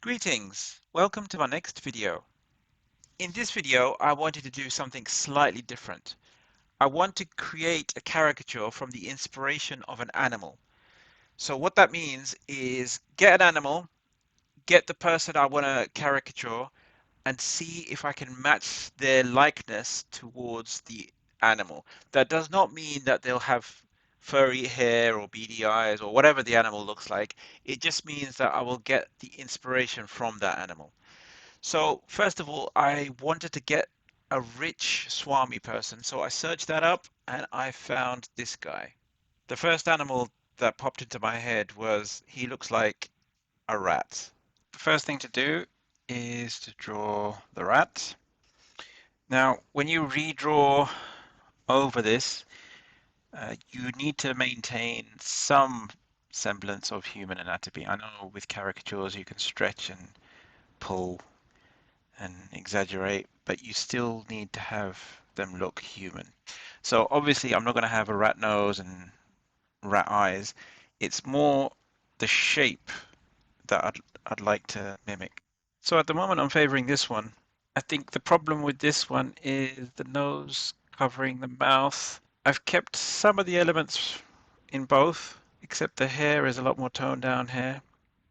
Greetings, welcome to our next video. In this video, I wanted to do something slightly different. I want to create a caricature from the inspiration of an animal. So what that means is get an animal, get the person I want to caricature, and see if I can match their likeness towards the animal. That does not mean that they'll have furry hair or beady eyes or whatever the animal looks like. It just means that I will get the inspiration from that animal. So first of all, I wanted to get a rich Swami person. So I searched that up and I found this guy. The first animal that popped into my head was he looks like a rat. The first thing to do is to draw the rat. Now, when you redraw over this, you need to maintain some semblance of human anatomy. I know with caricatures you can stretch and pull and exaggerate, but you still need to have them look human. So obviously I'm not going to have a rat nose and rat eyes. It's more the shape that I'd like to mimic. So at the moment I'm favoring this one. I think the problem with this one is the nose covering the mouth. I've kept some of the elements in both, except the hair is a lot more toned down hair.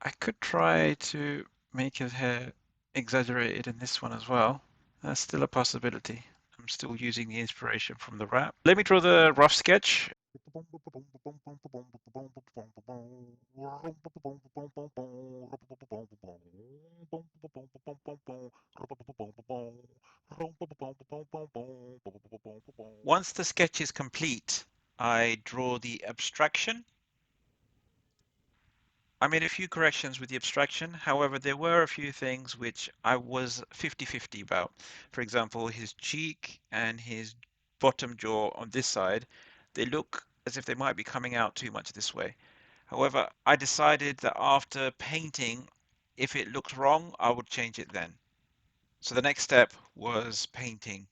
I could try to make his hair exaggerated in this one as well. That's still a possibility. I'm still using the inspiration from the rap. Let me draw the rough sketch. Once the sketch is complete, I draw the abstraction. I made a few corrections with the abstraction. However, there were a few things which I was 50-50 about. For example, his cheek and his bottom jaw on this side, they look as if they might be coming out too much this way. However, I decided that after painting, if it looked wrong, I would change it then. So the next step was painting.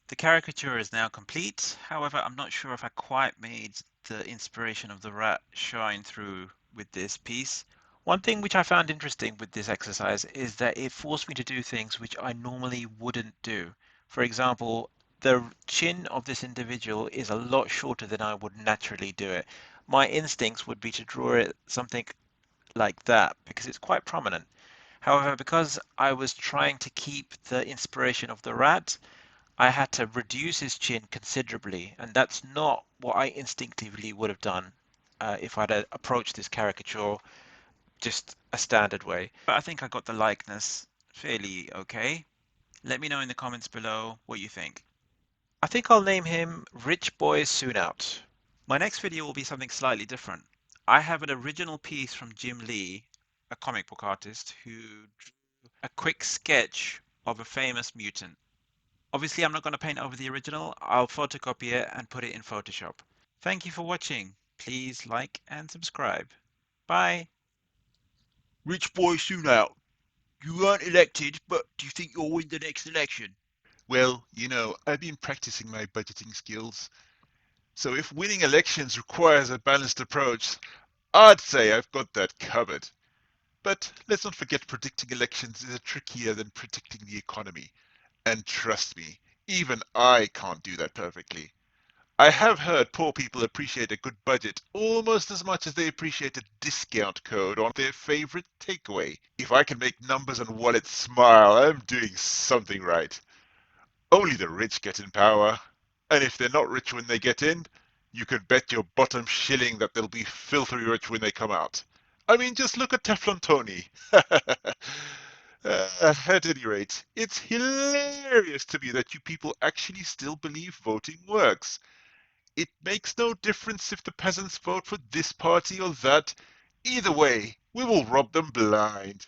The caricature is now complete. However, I'm not sure if I quite made the inspiration of the rat shine through with this piece. One thing which I found interesting with this exercise is that it forced me to do things which I normally wouldn't do. For example, the chin of this individual is a lot shorter than I would naturally do it. My instincts would be to draw it something like that because it's quite prominent. However, because I was trying to keep the inspiration of the rat, I had to reduce his chin considerably, and that's not what I instinctively would have done if I'd approached this caricature just a standard way. But I think I got the likeness fairly okay. Let me know in the comments below what you think. I think I'll name him Richboi Soonout. My next video will be something slightly different. I have an original piece from Jim Lee, a comic book artist, who drew a quick sketch of a famous mutant. Obviously, I'm not going to paint over the original. I'll photocopy it and put it in Photoshop. Thank you for watching. Please like and subscribe. Bye. Richboi Soonout. You weren't elected, but do you think you'll win the next election? Well, I've been practicing my budgeting skills. So if winning elections requires a balanced approach, I'd say I've got that covered. But let's not forget predicting elections is trickier than predicting the economy. And trust me, even I can't do that perfectly. I have heard poor people appreciate a good budget almost as much as they appreciate a discount code on their favorite takeaway. If I can make numbers and wallets smile, I'm doing something right. Only the rich get in power. And if they're not rich when they get in, you can bet your bottom shilling that they'll be filthy rich when they come out. I mean, just look at Teflon Tony. At any rate, it's hilarious to me that you people actually still believe voting works. It makes no difference if the peasants vote for this party or that. Either way, we will rob them blind.